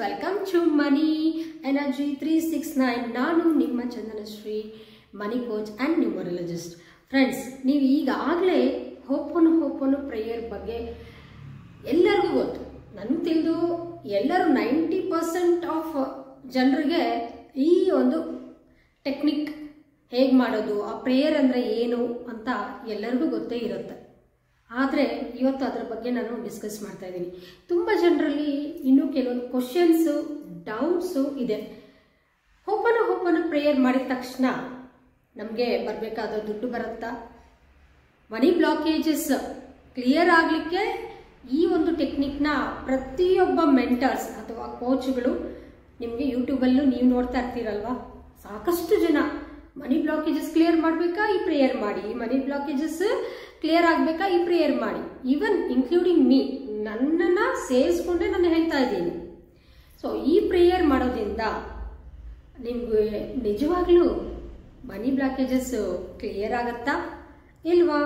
Welcome to money energy 369. ನಾನು ನಿಮ್ಮ ಚಂದನಶ್ರೀ, ಮನಿ coach and numerologist. Friends, ನೀವು ಈಗಾಗಲೇ ಹೋಪನು ಪ್ರೇಯರ್ ಬಗ್ಗೆ ಎಲ್ಲರಿಗೂ ಗೊತ್ತು. ನನಗೆ ತಿಳಿದು ಎಲ್ಲರೂ 90% ಆಫ್ ಜನರಿಗೆ ಈ ಒಂದು ಟೆಕ್ನಿಕ್ ಹೇಗೆ ಮಾಡೋದು, ಆ ಪ್ರೇಯರ್ ಅಂದರೆ ಏನು ಅಂತ ಎಲ್ಲರಿಗೂ ಗೊತ್ತೇ ಇರುತ್ತೆ. ಆದರೆ ಇವತ್ತು ಅದರ ಬಗ್ಗೆ ನಾನು ಡಿಸ್ಕಸ್ ಮಾಡ್ತಾ ಇದ್ದೀನಿ. ತುಂಬ ಜನರಲ್ಲಿ ಇನ್ನೂ ಕೆಲವೊಂದು ಕ್ವಶನ್ಸು, ಡೌಟ್ಸು ಇದೆ. ಹೋಪನ ಪ್ರೇಯರ್ ಮಾಡಿದ ತಕ್ಷಣ ನಮಗೆ ಬರಬೇಕಾದ ದುಡ್ಡು ಬರುತ್ತಾ, ಮನಿ ಬ್ಲಾಕೇಜಸ್ ಕ್ಲಿಯರ್ ಆಗಲಿಕ್ಕೆ ಈ ಒಂದು ಟೆಕ್ನಿಕ್ನ ಪ್ರತಿಯೊಬ್ಬ ಮೆಂಟರ್ಸ್ ಅಥವಾ ಕೋಚ್ಗಳು ನಿಮಗೆ ಯೂಟ್ಯೂಬಲ್ಲೂ ನೀವು ನೋಡ್ತಾ ಇರ್ತೀರಲ್ವಾ, ಸಾಕಷ್ಟು ಜನ ಮನಿ ಬ್ಲಾಕೇಜಸ್ ಕ್ಲಿಯರ್ ಮಾಡಬೇಕಾ ಈ ಪ್ರೇಯರ್ ಮಾಡಿ, ಮನಿ ಬ್ಲಾಕೇಜಸ್ ಕ್ಲಿಯರ್ ಆಗಬೇಕಾ ಈ ಪ್ರೇಯರ್ ಮಾಡಿ, ಈವನ್ ಇನ್ಕ್ಲೂಡಿಂಗ್ ಮೀ, ನನ್ನನ್ನು ಸೇರಿಸ್ಕೊಂಡೆ ನಾನು ಹೇಳ್ತಾ ಇದ್ದೀನಿ. ಸೊ ಈ ಪ್ರೇಯರ್ ಮಾಡೋದ್ರಿಂದ ನಿಮಗೆ ನಿಜವಾಗ್ಲೂ ಮನಿ ಬ್ಲಾಕೇಜಸ್ ಕ್ಲಿಯರ್ ಆಗುತ್ತಾ ಇಲ್ವಾ,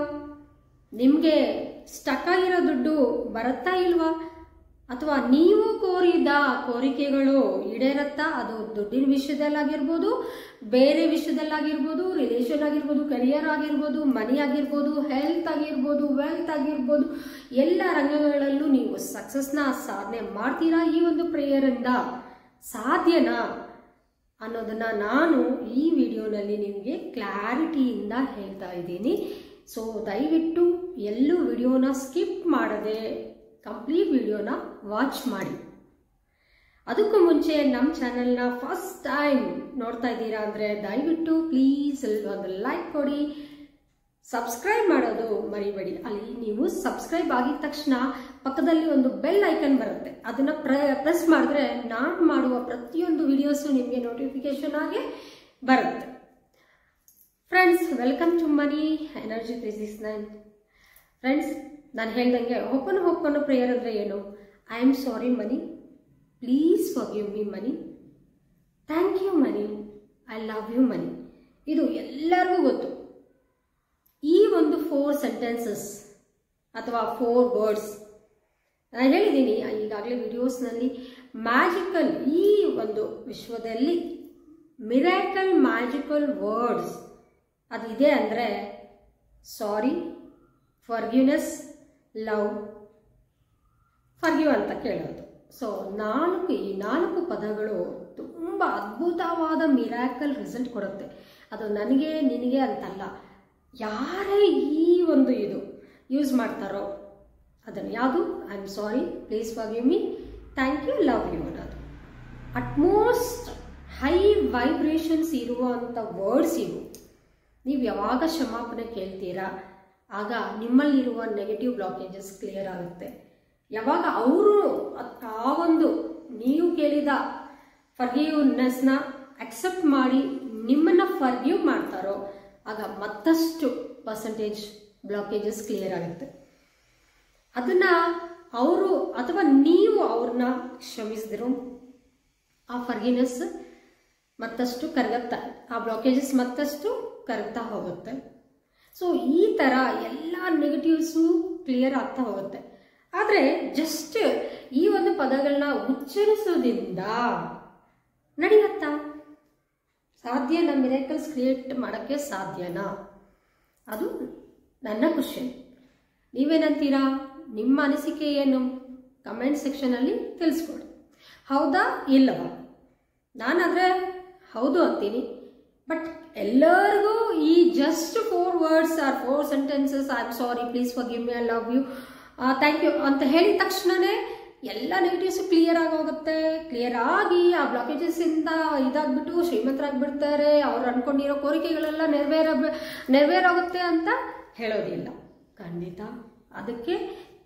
ನಿಮಗೆ ಸ್ಟಕ್ ಆಗಿರೋ ದುಡ್ಡು ಬರುತ್ತಾ ಇಲ್ವಾ, ಅಥವಾ ನೀವು ಕೋರಿದ ಕೋರಿಕೆಗಳು ಈಡೇರುತ್ತಾ, ಅದು ದುಡ್ಡಿನ ವಿಷಯದಲ್ಲಾಗಿರ್ಬೋದು, ಬೇರೆ ವಿಷಯದಲ್ಲಾಗಿರ್ಬೋದು, ರಿಲೇಷನ್ ಆಗಿರ್ಬೋದು, ಕರಿಯರ್ ಆಗಿರ್ಬೋದು, ಮನಿ ಆಗಿರ್ಬೋದು, ಹೆಲ್ತ್ ಆಗಿರ್ಬೋದು, ವೆಲ್ತ್ ಆಗಿರ್ಬೋದು, ಎಲ್ಲ ರಂಗಗಳಲ್ಲೂ ನೀವು ಸಕ್ಸಸ್ನ ಸಾಧನೆ ಮಾಡ್ತೀರಾ ಈ ಒಂದು ಪ್ರೇಯರಿಂದ ಸಾಧ್ಯನಾ ಅನ್ನೋದನ್ನ ನಾನು ಈ ವಿಡಿಯೋನಲ್ಲಿ ನಿಮಗೆ ಕ್ಲಾರಿಟಿಯಿಂದ ಹೇಳ್ತಾ ಇದ್ದೀನಿ. ಸೊ ದಯವಿಟ್ಟು ಎಲ್ಲೂ ವಿಡಿಯೋನ ಸ್ಕಿಪ್ ಮಾಡದೆ ಕಂಪ್ಲೀಟ್ ವಿಡಿಯೋನ ವಾಚ್ ಮಾಡಿ. ಅದಕ್ಕೂ ಮುಂಚೆ ನಮ್ಮ ಚಾನೆಲ್ನ ಫಸ್ಟ್ ಟೈಮ್ ನೋಡ್ತಾ ಇದ್ದೀರಾ ಅಂದರೆ ದಯವಿಟ್ಟು ಪ್ಲೀಸ್ ಒಂದು ಲೈಕ್ ಕೊಡಿ, ಸಬ್ಸ್ಕ್ರೈಬ್ ಮಾಡೋದು ಮರಿಬೇಡಿ. ಅಲ್ಲಿ ನೀವು ಸಬ್ಸ್ಕ್ರೈಬ್ ಆಗಿದ ತಕ್ಷಣ ಪಕ್ಕದಲ್ಲಿ ಒಂದು ಬೆಲ್ ಐಕನ್ ಬರುತ್ತೆ, ಅದನ್ನು ಪ್ರೆಸ್ ಮಾಡಿದ್ರೆ ನಾನು ಮಾಡುವ ಪ್ರತಿಯೊಂದು ವಿಡಿಯೋಸು ನಿಮಗೆ ನೋಟಿಫಿಕೇಶನ್ ಆಗಿ ಬರುತ್ತೆ. Friends, welcome to money energy 369. Friends, ನಾನು ಹೇಳ್ದಂಗೆ ಹೋಪನ ಪ್ರೇಯರ್ ಅಂದರೆ ಏನು? I am sorry money, please forgive me money, thank you money, I love you money. ಇದು ಎಲ್ಲರಿಗೂ ಗೊತ್ತು. ಈ ಒಂದು 4 ಸೆಂಟೆನ್ಸಸ್ ಅಥವಾ 4 ವರ್ಡ್ಸ್ ನಾನು ಹೇಳಿದ್ದೀನಿ ಈಗಾಗಲೇ ವಿಡಿಯೋಸ್ನಲ್ಲಿ. ಮ್ಯಾಜಿಕಲ್, ಈ ಒಂದು ವಿಶ್ವದಲ್ಲಿ ಮಿರಾಕಲ್ ಮ್ಯಾಜಿಕಲ್ ವರ್ಡ್ಸ್ ಅದಿದೆ ಅಂದರೆ ಸಾರಿ, ಫಾರ್ಗಿವ್ನೆಸ್, ಲವ್, ಫಾರ್ಗಿವ್ ಅಂತ ಕೇಳೋದು. ಸೊ ಈ 4 ಪದಗಳು ತುಂಬ ಅದ್ಭುತವಾದ ಮಿರಾಕಲ್ ರಿಸಲ್ಟ್ ಕೊಡುತ್ತೆ. ಅದು ನನಗೆ ನಿನಗೆ ಅಂತಲ್ಲ, ಯಾರೇ ಈ ಒಂದು ಇದು ಯೂಸ್ ಮಾಡ್ತಾರೋ ಅದನ್ನು ಯಾವುದು I am sorry, please forgive me, thank you, love you ಅನ್ನೋದು ಅಟ್ಮೋಸ್ಟ್ ಹೈ ವೈಬ್ರೇಷನ್ಸ್ ಇರುವಂಥ ವರ್ಡ್ಸ್ ಇವು. ನೀವು ಯಾವಾಗ ಕ್ಷಮಾಪಣೆ ಕೇಳ್ತೀರಾ ಆಗ ನಿಮ್ಮಲ್ಲಿರುವ ನೆಗೆಟಿವ್ ಬ್ಲಾಕೇಜಸ್ ಕ್ಲಿಯರ್ ಆಗುತ್ತೆ. ಯಾವಾಗ ಅವರು ಆ ಒಂದು ನೀವು ಕೇಳಿದ ಫರ್ಗಿವ್ನೆಸ್ನ ಅಕ್ಸೆಪ್ಟ್ ಮಾಡಿ ನಿಮ್ಮನ್ನು ಫರ್ಗಿವ್ ಮಾಡ್ತಾರೋ ಆಗ ಮತ್ತಷ್ಟು ಪರ್ಸೆಂಟೇಜ್ ಬ್ಲಾಕೇಜಸ್ ಕ್ಲಿಯರ್ ಆಗುತ್ತೆ. ಅದನ್ನು ಅವರು ಅಥವಾ ನೀವು ಅವ್ರನ್ನ ಕ್ಷಮಿಸಿದ್ರು ಆ ಫರ್ಗಿವ್ನೆಸ್ ಮತ್ತಷ್ಟು ಕರಗುತ್ತಾ, ಆ ಬ್ಲಾಕೇಜಸ್ ಮತ್ತಷ್ಟು ಕರಗ್ತಾ ಹೋಗುತ್ತೆ. ಸೊ ಈ ಥರ ಎಲ್ಲ ನೆಗೆಟಿವ್ಸು ಕ್ಲಿಯರ್ ಆಗ್ತಾ ಹೋಗುತ್ತೆ. ಆದರೆ ಜಸ್ಟ್ ಈ ಒಂದು ಪದಗಳನ್ನ ಉಚ್ಚರಿಸೋದ್ರಿಂದ ನಡೆಯುತ್ತಾ? ಸಾಧ್ಯನಾ? ಮಿರಾಕಲ್ಸ್ ಕ್ರಿಯೇಟ್ ಮಾಡೋಕ್ಕೆ ಸಾಧ್ಯನಾ? ಅದು ನನ್ನ ಕ್ವಶನ್. ನೀವೇನಂತೀರಾ? ನಿಮ್ಮ ಅನಿಸಿಕೆ ಏನು? ಕಮೆಂಟ್ ಸೆಕ್ಷನಲ್ಲಿ ತಿಳಿಸ್ಕೊಡಿ. ಹೌದಾ ಇಲ್ಲವಾ? ನಾನಾದರೆ ಹೌದು ಅಂತೀನಿ. ಬಟ್ ಎಲ್ಲರಿಗೂ ಈ just 4 words or 4 sentences, I am sorry, please forgive me, I love you, thank you ಅಂತ ಹೇಳಿದ ತಕ್ಷಣವೇ ಎಲ್ಲ ನೆಗೆಟಿವ್ಸ್ ಕ್ಲಿಯರ್ ಆಗೋಗುತ್ತೆ. ಕ್ಲಿಯರ್ ಆಗಿ ಆ ಬ್ಲಾಕೇಜಸ್ಸಿಂದ ಇದಾಗ್ಬಿಟ್ಟು ಶ್ರೀಮಂತರಾಗ್ಬಿಡ್ತಾರೆ, ಅವ್ರು ಅಂದ್ಕೊಂಡಿರೋ ಕೋರಿಕೆಗಳೆಲ್ಲ ನೆರವೇರಾಗುತ್ತೆ ಅಂತ ಹೇಳೋದಿಲ್ಲ. ಖಂಡಿತ ಅದಕ್ಕೆ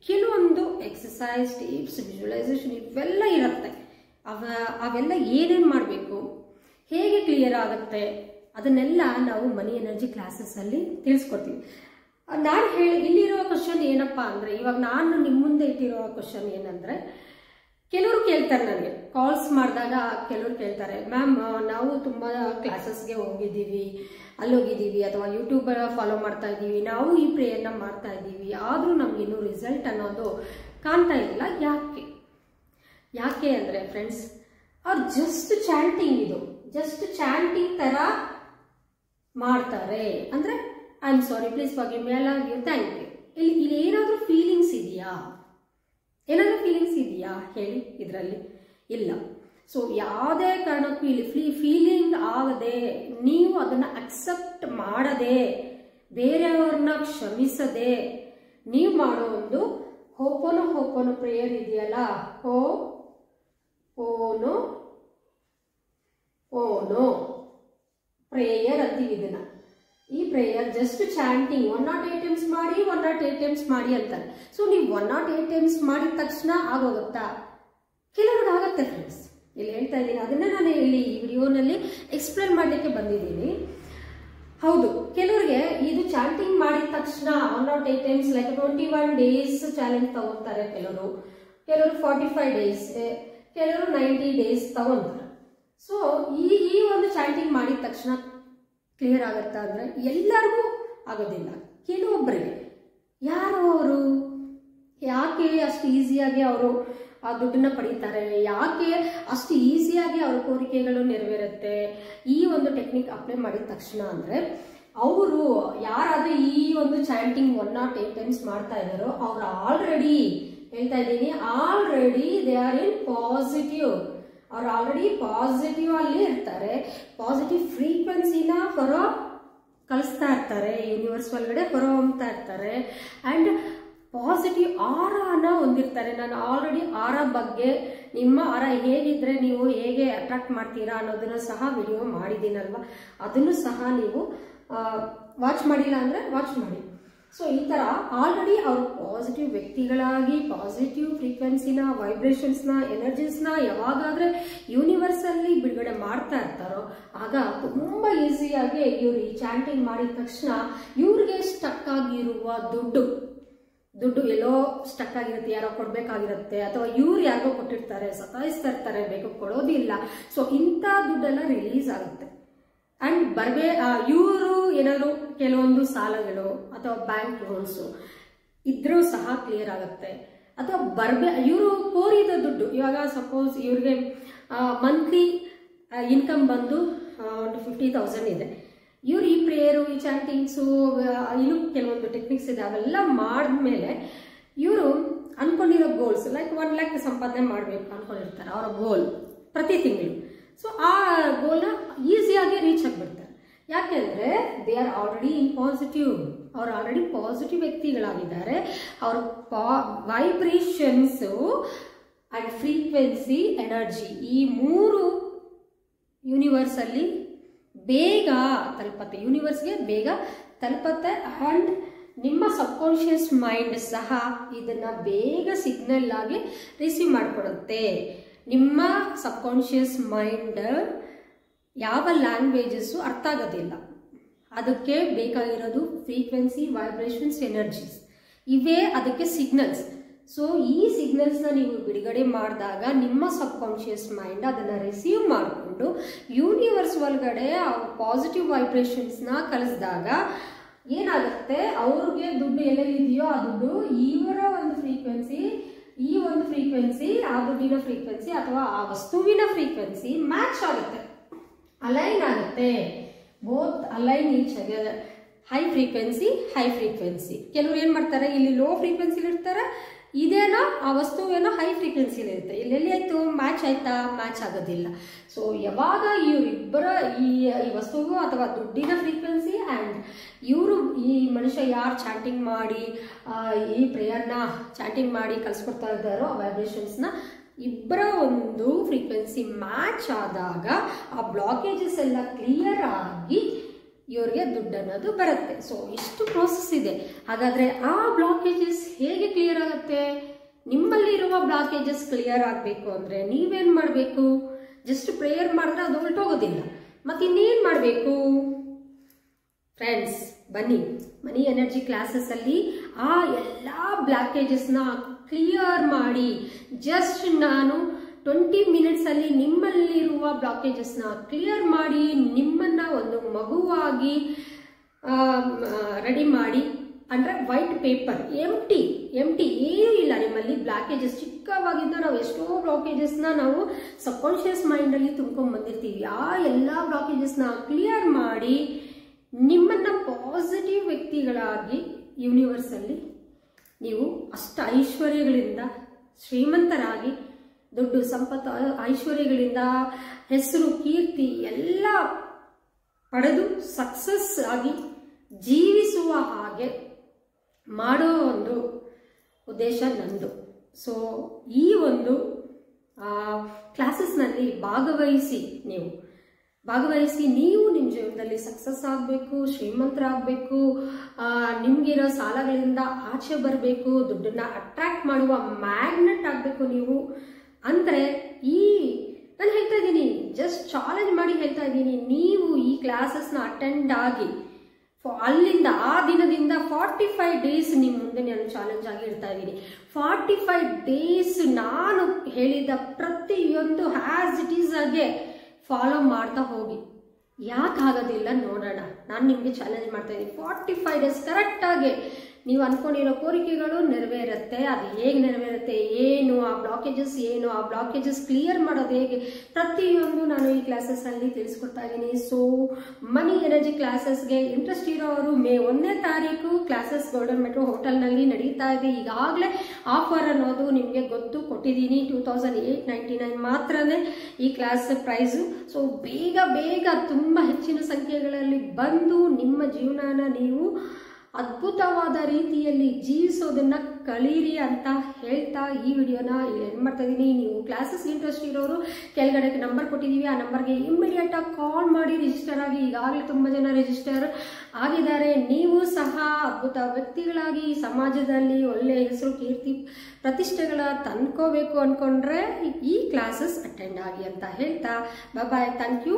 ಕೆಲವೊಂದು ಎಕ್ಸಸೈಸ್, ಟಿಪ್ಸ್, ವಿಜುವಲೈಸೇಷನ್ ಇವೆಲ್ಲ ಇರುತ್ತೆ. ಅವೆಲ್ಲ ಏನೇನು ಮಾಡಬೇಕು, ಹೇಗೆ ಕ್ಲಿಯರ್ ಆಗುತ್ತೆ, ಅದನ್ನೆಲ್ಲ ನಾವು ಮನಿ ಎನರ್ಜಿ ಕ್ಲಾಸಸ್ಸಲ್ಲಿ ತಿಳಿಸ್ಕೊಡ್ತೀವಿ. ನಾನು ಇಲ್ಲಿರೋ ಕ್ವಶನ್ ಏನಪ್ಪ ಅಂದರೆ, ಇವಾಗ ನಾನು ನಿಮ್ಮ ಮುಂದೆ ಇಟ್ಟಿರೋ ಕ್ವಶನ್ ಏನಂದರೆ, ಕೆಲವರು ಕೇಳ್ತಾರೆ ನನಗೆ ಕಾಲ್ಸ್ ಮಾಡಿದಾಗ, ಕೆಲವರು ಕೇಳ್ತಾರೆ ಮ್ಯಾಮ್ ನಾವು ತುಂಬ ಕ್ಲಾಸಸ್ಗೆ ಹೋಗಿದ್ದೀವಿ, ಅಲ್ಲೋಗಿದ್ದೀವಿ ಅಥವಾ ಯೂಟ್ಯೂಬ್ ಫಾಲೋ ಮಾಡ್ತಾ ಇದ್ದೀವಿ, ನಾವು ಈ ಪ್ರೇಯರ್ನ ಮಾಡ್ತಾ ಇದ್ದೀವಿ, ಆದರೂ ನಮಗಿನ್ನೂ ರಿಸಲ್ಟ್ ಅನ್ನೋದು ಕಾಣ್ತಾ ಇಲ್ಲ, ಯಾಕೆ ಅಂದರೆ ಫ್ರೆಂಡ್ಸ್, ಅವ್ರು ಜಸ್ಟ್ ಚಾಂಟಿಂಗ್, ಇದು ಜಸ್ಟ್ ಚಾಂಟಿಂಗ್ ತರ ಮಾಡ್ತಾರೆ. ಅಂದ್ರೆ I am sorry, please forgive me, I love you, thank you. ಇಲ್ಲಿ ಏನಾದ್ರೂ ಫೀಲಿಂಗ್ಸ್ ಇದೆಯಾ? ಏನಾದ್ರೂ ಫೀಲಿಂಗ್ಸ್ ಇದೆಯಾ ಹೇಳಿ ಇದರಲ್ಲಿ? ಇಲ್ಲ. ಸೊ ಯಾವುದೇ ಕಾರಣಕ್ಕೂ ಇಲ್ಲಿ ಫೀಲಿಂಗ್ ಆಗದೆ, ನೀವು ಅದನ್ನ ಅಕ್ಸೆಪ್ಟ್ ಮಾಡದೆ, ಬೇರೆಯವ್ರನ್ನ ಕ್ಷಮಿಸದೆ ನೀವು ಮಾಡೋ ಒಂದು ಹೋಪೋನೋ ಪ್ರೇಯರ್ ಇದೆಯಲ್ಲ, ಓನೋ ಪ್ರೇಯರ್ ಅಂತೀವಿ ಇದನ್ನ. ಈ ಪ್ರೇಯರ್ ಜಸ್ಟ್ ಚಾಂಟಿಂಗ್ 108 ಟೈಮ್ಸ್ ಮಾಡಿ 108 ಟೈಮ್ಸ್ ಮಾಡಿ ಅಂತಾರೆ. ಸೊ ನೀವು 108 ಟೈಮ್ಸ್ ಮಾಡಿದ ತಕ್ಷಣ ಆಗೋಗುತ್ತಾ? ಕೆಲವ್ರಿಗೆ ಆಗತ್ತೆ ಫ್ರೆಂಡ್ಸ್, ಇಲ್ಲಿ ಹೇಳ್ತಾ ಇದ್ದೀನಿ. ಅದನ್ನ ನಾನು ಇಲ್ಲಿ ಈ ವಿಡಿಯೋನಲ್ಲಿ ಎಕ್ಸ್ಪ್ಲೇನ್ ಮಾಡಲಿಕ್ಕೆ ಬಂದಿದ್ದೀನಿ. ಹೌದು, ಕೆಲವರಿಗೆ ಇದು ಚಾಂಟಿಂಗ್ ಮಾಡಿದ ತಕ್ಷಣ 108 ಟೈಮ್ಸ್ ಲೈಕ್ 21 ಡೇಸ್ ಚಾಲೆಂಜ್ ತಗೋತಾರೆ. ಕೆಲವರು 45 ಡೇಸ್, ಕೆಲವರು 90 ಡೇಸ್ ತಗೊಂತಾರೆ. ಸೊ ಈ ಒಂದು ಚಾಂಟಿಂಗ್ ಮಾಡಿದ ತಕ್ಷಣ ಕ್ಲಿಯರ್ ಆಗುತ್ತಾ ಅಂದ್ರೆ ಎಲ್ಲರಿಗೂ ಆಗೋದಿಲ್ಲ, ಕೆಲವೊಬ್ಬರಿಗೆ. ಯಾರು ಅವರು? ಯಾಕೆ ಅಷ್ಟು ಈಸಿಯಾಗಿ ಅವರು ಆ ದುಡ್ಡನ್ನ ಪಡೀತಾರೆ? ಯಾಕೆ ಅಷ್ಟು ಈಸಿಯಾಗಿ ಅವ್ರ ಕೋರಿಕೆಗಳು ನೆರವೇರುತ್ತೆ ಈ ಒಂದು ಟೆಕ್ನಿಕ್ ಅಪ್ಲೈ ಮಾಡಿದ ತಕ್ಷಣ ಅಂದ್ರೆ, ಅವರು ಯಾರಾದ್ರೂ ಈ ಒಂದು ಚಾಂಟಿಂಗ್ 108 ಟೈಮ್ಸ್ ಮಾಡ್ತಾ ಇದ್ದಾರೋ ಅವ್ರು ಆಲ್ರೆಡಿ, ಹೇಳ್ತಾ ಇದ್ದೀನಿ, already they are in positive. ಅವ್ರು ಆಲ್ರೆಡಿ ಪಾಸಿಟಿವ್ ಅಲ್ಲಿ ಇರ್ತಾರೆ. ಪಾಸಿಟಿವ್ ಫ್ರೀಕ್ವೆನ್ಸಿನ ಹೊರ ಕಳಿಸ್ತಾ ಇರ್ತಾರೆ, ಯೂನಿವರ್ಸ್ ಒಳಗಡೆ ಹೊರ ಹೊಮ್ತಾ ಇರ್ತಾರೆ. ಅಂಡ್ ಪಾಸಿಟಿವ್ ಆರಾನ ಹೊಂದಿರ್ತಾರೆ. ನಾನು ಆಲ್ರೆಡಿ ಆರ ಬಗ್ಗೆ, ನಿಮ್ಮ ಆರ ಹೇಗಿದ್ರೆ ನೀವು ಹೇಗೆ ಅಟ್ರಾಕ್ಟ್ ಮಾಡ್ತೀರಾ ಅನ್ನೋದನ್ನ ಸಹ ವಿಡಿಯೋ ಮಾಡಿದ್ದೀನಲ್ವಾ, ಅದನ್ನು ಸಹ ನೀವು ವಾಚ್ ಮಾಡಿಲ್ಲ ಅಂದ್ರೆ ವಾಚ್ ಮಾಡಿ. ಸೊ ಈ ತರ ಆಲ್ರೆಡಿ ಅವರು ಪಾಸಿಟಿವ್ ವ್ಯಕ್ತಿಗಳಾಗಿ ಪಾಸಿಟಿವ್ ಫ್ರೀಕ್ವೆನ್ಸಿನ, ವೈಬ್ರೇಷನ್ಸ್ನ, ಎನರ್ಜೀಸ್ನ ಯಾವಾಗಾದ್ರೆ ಯೂನಿವರ್ಸ್ ಅಲ್ಲಿ ಬಿಡುಗಡೆ ಮಾಡ್ತಾ ಇರ್ತಾರೋ ಆಗ ತುಂಬಾ ಈಸಿಯಾಗಿ ಇವ್ರು ಈ ಚಾಂಟಿಂಗ್ ಮಾಡಿದ ತಕ್ಷಣ ಇವ್ರಿಗೆ ಸ್ಟಕ್ ಆಗಿರುವ ದುಡ್ಡು ಎಲ್ಲೋ ಸ್ಟಕ್ ಆಗಿರುತ್ತೆ, ಯಾರೋ ಕೊಡ್ಬೇಕಾಗಿರುತ್ತೆ, ಅಥವಾ ಇವ್ರು ಯಾರಿಗೋ ಕೊಟ್ಟಿರ್ತಾರೆ, ಸತಾಯಿಸ್ತಾ ಇರ್ತಾರೆ, ಬೇಕು ಕೊಡೋದಿಲ್ಲ. ಸೊ ಇಂಥ ದುಡ್ಡೆಲ್ಲ ರಿಲೀಸ್ ಆಗುತ್ತೆ. ಅಂಡ್ ಇವರು ಏನಾದ್ರು ಕೆಲವೊಂದು ಸಾಲಗಳು ಅಥವಾ ಬ್ಯಾಂಕ್ ಲೋನ್ಸ್ ಇದ್ರೂ ಸಹ ಕ್ಲಿಯರ್ ಆಗುತ್ತೆ. ಅಥವಾ ಇವರು ಕೋರಿದ ದುಡ್ಡು, ಇವಾಗ ಸಪೋಸ್ ಇವ್ರಿಗೆ ಮಂತ್ಲಿ ಇನ್ಕಮ್ ಬಂದು ಒಂದು 50,000 ಇದೆ. ಇವ್ರು ಈ ಪ್ರೇಯರು, ಈ ಚಾಂಟಿಂಗ್ಸು, ಇನ್ನು ಕೆಲವೊಂದು ಟೆಕ್ನಿಕ್ಸ್ ಇದೆ, ಅವೆಲ್ಲ ಮಾಡಿದ್ಮೇಲೆ ಇವರು ಅನ್ಕೊಂಡಿರೋ ಗೋಲ್ಸ್ ಲೈಕ್ 1 lakh ಸಂಪಾದನೆ ಮಾಡಬೇಕು ಅನ್ಕೊಂಡಿರ್ತಾರೆ, ಅವರ ಗೋಲ್ ಪ್ರತಿ ತಿಂಗಳು. ಸೊ ಆ ಗೋಲ್ನ ಈಸಿಯಾಗಿ ರೀಚ್ ಆಗಿಬಿಡ್ತಾರೆ. ಯಾಕೆಂದ್ರೆ they are already in positive. ಅವ್ರು ಆಲ್ರೆಡಿ ಪಾಸಿಟಿವ್ ವ್ಯಕ್ತಿಗಳಾಗಿದ್ದಾರೆ. ಅವ್ರ ವೈಬ್ರೇಷನ್ಸ್ ಅಂಡ್ ಫ್ರೀಕ್ವೆನ್ಸಿ, ಎನರ್ಜಿ, ಈ 3 ಯೂನಿವರ್ಸ್ ಅಲ್ಲಿ ಬೇಗ ತಲುಪತ್ತೆ, ಯೂನಿವರ್ಸ್ಗೆ ಬೇಗ ತಲುಪತ್ತೆ. ಅಂಡ್ ನಿಮ್ಮ ಸಬ್ಕಾನ್ಶಿಯಸ್ ಮೈಂಡ್ ಸಹ ಇದನ್ನ ಬೇಗ ಸಿಗ್ನಲ್ ಆಗಿ ರಿಸೀವ್ ಮಾಡಿಕೊಡುತ್ತೆ. ನಿಮ್ಮ ಸಬ್ಕಾನ್ಶಿಯಸ್ ಮೈಂಡ್ ಯಾವ ಲ್ಯಾಂಗ್ವೇಜಸ್ ಅರ್ಥ ಆಗೋದಿಲ್ಲ, ಅದಕ್ಕೆ ಬೇಕಾಗಿರೋದು ಫ್ರೀಕ್ವೆನ್ಸಿ, ವೈಬ್ರೇಷನ್ಸ್, ಎನರ್ಜೀಸ್, ಇವೇ ಅದಕ್ಕೆ ಸಿಗ್ನಲ್ಸ್. ಸೊ ಈ ಸಿಗ್ನಲ್ಸ್ನ ನೀವು ಬಿಡುಗಡೆ ಮಾಡಿದಾಗ ನಿಮ್ಮ ಸಬ್ಕಾನ್ಶಿಯಸ್ ಮೈಂಡ್ ಅದನ್ನು ರಿಸೀವ್ ಮಾಡಿಕೊಂಡು ಯೂನಿವರ್ಸ್ ಒಳಗಡೆ ಪಾಸಿಟಿವ್ ವೈಬ್ರೇಷನ್ಸ್ನ ಕಳಿಸಿದಾಗ ಏನಾಗುತ್ತೆ, ಅವ್ರಿಗೆ ದುಡ್ಡು ಎಲ್ಲೆಲ್ಲಿದೆಯೋ ಆ ದುಡ್ಡು ಇವರ ಒಂದು ಫ್ರೀಕ್ವೆನ್ಸಿ, ಈ ಒಂದು ಫ್ರೀಕ್ವೆನ್ಸಿ, ಆ ದುಡ್ಡಿನ ಫ್ರೀಕ್ವೆನ್ಸಿ ಅಥವಾ ಆ ವಸ್ತುವಿನ ಫ್ರೀಕ್ವೆನ್ಸಿ ಮ್ಯಾಚ್ ಆಗುತ್ತೆ, ಅಲೈನ್ ಆಗುತ್ತೆ. Both align each other. High frequency. ಕೆಲವರು ಏನ್ ಮಾಡ್ತಾರೆ, ಇಲ್ಲಿ ಲೋ ಫ್ರೀಕ್ವೆನ್ಸಿಲಿ ಇರ್ತಾರೆ, ಇದೇನೋ ಆ ವಸ್ತುವೇನೋ ಹೈ ಫ್ರೀಕ್ವೆನ್ಸಿಲಿ ಇರುತ್ತೆ. ಇಲ್ಲೆಲ್ಲಿ ಆಯ್ತು, ಮ್ಯಾಚ್ ಆಯ್ತಾ? ಮ್ಯಾಚ್ ಆಗೋದಿಲ್ಲ. ಸೊ ಯಾವಾಗ ಇವರಿಬ್ಬರ ಈ ವಸ್ತುವು ಅಥವಾ ದುಡ್ಡಿನ ಫ್ರೀಕ್ವೆನ್ಸಿ ಅಂಡ್ ಇವರು, ಈ ಮನುಷ್ಯ ಯಾರು ಚಾಂಟಿಂಗ್ ಮಾಡಿ ಈ ಪ್ರೇಯರ್ನ ಚಾಂಟಿಂಗ್ ಮಾಡಿ ಕಲಿಸ್ಕೊಡ್ತಾ ಇದ್ದಾರೋ ವೈಬ್ರೇಷನ್ಸ್ನ, ಇಬ್ಬರ ಒಂದು ಫ್ರೀಕ್ವೆನ್ಸಿ ಮ್ಯಾಚ್ ಆದಾಗ ಆ ಬ್ಲಾಕೇಜಸ್ ಎಲ್ಲ ಕ್ಲಿಯರ್ ಆಗಿ ಇವ್ರಿಗೆ ದುಡ್ಡು ಅನ್ನೋದು ಬರುತ್ತೆ. ಸೊ ಇಷ್ಟು ಪ್ರೋಸೆಸ್ ಇದೆ. ಹಾಗಾದ್ರೆ ಆ ಬ್ಲಾಕೇಜಸ್ ಹೇಗೆ ಕ್ಲಿಯರ್ ಆಗುತ್ತೆ? ನಿಮ್ಮಲ್ಲಿ ಇರುವ ಬ್ಲಾಕೇಜಸ್ ಕ್ಲಿಯರ್ ಆಗಬೇಕು ಅಂದ್ರೆ ನೀವೇನ್ ಮಾಡಬೇಕು? ಜಸ್ಟ್ ಪ್ರೇಯರ್ ಮಾಡಿದ್ರೆ ಅದು ಹೊರಟೋಗೋದಿಲ್ಲ. ಮತ್ತೆ ಇನ್ನೇನ್ ಮಾಡಬೇಕು ಫ್ರೆಂಡ್ಸ್? ಬನ್ನಿ, ಮನಿ ಎನರ್ಜಿ ಕ್ಲಾಸಸ್ ಅಲ್ಲಿ ಆ ಎಲ್ಲ ಬ್ಲಾಕೇಜಸ್ನ ಕ್ಲಿಯರ್ ಮಾಡಿ, ಜಸ್ಟ್ ನಾನು 20 ಮಿನಿಟ್ಸ್ ಅಲ್ಲಿ ನಿಮ್ಮಲ್ಲಿರುವ ಬ್ಲಾಕೇಜಸ್ನ ಕ್ಲಿಯರ್ ಮಾಡಿ ನಿಮ್ಮನ್ನ ಒಂದು ಮಗುವಾಗಿ ರೆಡಿ ಮಾಡಿ ಅಂದರೆ ವೈಟ್ ಪೇಪರ್ ಎಂಟಿ ಏನೂ ಇಲ್ಲ ನಿಮ್ಮಲ್ಲಿ. ಬ್ಲಾಕೇಜಸ್ ಚಿಕ್ಕವಾಗಿಂದ ನಾವು ಎಷ್ಟೋ ಬ್ಲಾಕೇಜಸ್ನ ನಾವು ಸಬ್ಕಾನ್ಷಿಯಸ್ ಮೈಂಡಲ್ಲಿ ತುಂಬ್ಕೊಂಡು ಬಂದಿರ್ತೀವಿ. ಆ ಎಲ್ಲ ಬ್ಲಾಕೇಜಸ್ನ ಕ್ಲಿಯರ್ ಮಾಡಿ ನಿಮ್ಮನ್ನು ಪಾಸಿಟಿವ್ ವ್ಯಕ್ತಿಗಳಾಗಿ ಯೂನಿವರ್ಸಲ್ಲಿ ನೀವು ಅಷ್ಟ ಐಶ್ವರ್ಯಗಳಿಂದ ಶ್ರೀಮಂತರಾಗಿ ದೊಡ್ಡ ಸಂಪತ್ತು ಐಶ್ವರ್ಯಗಳಿಂದ ಹೆಸರು ಕೀರ್ತಿ ಎಲ್ಲ ಪಡೆದು ಸಕ್ಸಸ್ ಆಗಿ ಜೀವಿಸುವ ಹಾಗೆ ಮಾಡೋ ಒಂದು ಉದ್ದೇಶ ನಂದು. ಸೊ ಈ ಒಂದು ಕ್ಲಾಸಸ್ನಲ್ಲಿ ಭಾಗವಹಿಸಿ ನೀವು ನಿಮ್ಮ ಜೀವನದಲ್ಲಿ ಸಕ್ಸಸ್ ಆಗಬೇಕು, ಶ್ರೀಮಂತರಾಗಬೇಕು, ನಿಮಗಿರೋ ಸಾಲಗಳಿಂದ ಆಚೆ ಬರಬೇಕು, ದುಡ್ಡನ್ನ ಅಟ್ರಾಕ್ಟ್ ಮಾಡುವ ಮ್ಯಾಗ್ನೆಟ್ ಆಗಬೇಕು ನೀವು ಅಂದರೆ ನಾನು ಹೇಳ್ತಾ ಇದ್ದೀನಿ, ಜಸ್ಟ್ ಚಾಲೆಂಜ್ ಮಾಡಿ ಹೇಳ್ತಾ ಇದ್ದೀನಿ. ನೀವು ಈ ಕ್ಲಾಸಸ್ನ ಅಟೆಂಡ್ ಆಗಿ ಅಲ್ಲಿಂದ ಆ ದಿನದಿಂದ 45 ಡೇಸ್ ನಿಮ್ಮ ಮುಂದೆ ನಾನು ಚಾಲೆಂಜ್ ಆಗಿ ಇಡ್ತಾ ಇದ್ದೀನಿ. 45 ಡೇಸ್ ನಾನು ಹೇಳಿದ ಪ್ರತಿಯೊಂದು ಹ್ಯಾಸ್ ಇಟ್ ಈಸ್ ಆಗೆ ಫಾಲೋ ಮಾಡ್ತಾ ಹೋಗಿ. ಯಾಕೆ ಆಗೋದಿಲ್ಲ ನೋಡೋಣ. ನಾನು ನಿಮಗೆ ಚಾಲೆಂಜ್ ಮಾಡ್ತಾ ಇದ್ದೀನಿ. 45 ಡೇಸ್ ಕರೆಕ್ಟಾಗಿ ನೀವು ಅಂದ್ಕೊಂಡಿರೋ ಕೋರಿಕೆಗಳು ನೆರವೇರುತ್ತೆ. ಅದು ಹೇಗೆ ನೆರವೇರುತ್ತೆ, ಏನು ಆ ಬ್ಲಾಕೇಜಸ್ ಕ್ಲಿಯರ್ ಮಾಡೋದು ಹೇಗೆ, ಪ್ರತಿಯೊಂದು ನಾನು ಈ ಕ್ಲಾಸಸ್ಸಲ್ಲಿ ತಿಳಿಸ್ಕೊಡ್ತಾ ಇದ್ದೀನಿ. ಸೊ ಮನಿ ಎನರ್ಜಿ ಕ್ಲಾಸಸ್ಗೆ ಇಂಟ್ರೆಸ್ಟ್ ಇರೋರು ಮೇ 1ನೇ ತಾರೀಕು ಕ್ಲಾಸಸ್ ಗೋಲ್ಡನ್ ಮೆಟ್ರೋ ಹೋಟೆಲ್ನಲ್ಲಿ ನಡೀತಾ ಇದೆ. ಈಗಾಗಲೇ ಆಫರ್ ಅನ್ನೋದು ನಿಮಗೆ ಕೊಟ್ಟಿದ್ದೀನಿ. 2899 ಮಾತ್ರನೇ ಈ ಕ್ಲಾಸ್ ಪ್ರೈಸು. ಸೊ ಬೇಗ ತುಂಬ ಹೆಚ್ಚಿನ ಸಂಖ್ಯೆಗಳಲ್ಲಿ ಬಂದು ನಿಮ್ಮ ಜೀವನನ ನೀವು ಅದ್ಭುತವಾದ ರೀತಿಯಲ್ಲಿ ಜೀವಿಸೋದನ್ನ ಕಲೀರಿ ಅಂತ ಹೇಳ್ತಾ ಈ ವಿಡಿಯೋನ ಏನು ಮಾಡ್ತಾ ಇದ್ದೀನಿ. ನೀವು ಕ್ಲಾಸಸ್ ಇಂಟ್ರೆಸ್ಟ್ ಇರೋರು ಕೆಳಗಡೆ ನಂಬರ್ ಕೊಟ್ಟಿದ್ದೀವಿ, ಆ ನಂಬರ್ಗೆ ಇಮ್ಮಿಡಿಯೇಟ್ ಆಗಿ ಕಾಲ್ ಮಾಡಿ ರಿಜಿಸ್ಟರ್ ಆಗಿ. ಈಗಾಗಲೇ ತುಂಬ ಜನ ರಿಜಿಸ್ಟರ್ ಆಗಿದ್ದಾರೆ. ನೀವು ಸಹ ಅದ್ಭುತ ವ್ಯಕ್ತಿಗಳಾಗಿ ಸಮಾಜದಲ್ಲಿ ಒಳ್ಳೆ ಹೆಸರು ಕೀರ್ತಿ ಪ್ರತಿಷ್ಠೆಗಳ ತಂದ್ಕೋಬೇಕು ಅಂದ್ಕೊಂಡ್ರೆ ಈ ಕ್ಲಾಸಸ್ ಅಟೆಂಡ್ ಆಗಿ ಅಂತ ಹೇಳ್ತಾ bye. Thank you.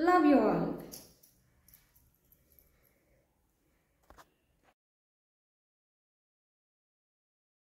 Love you all.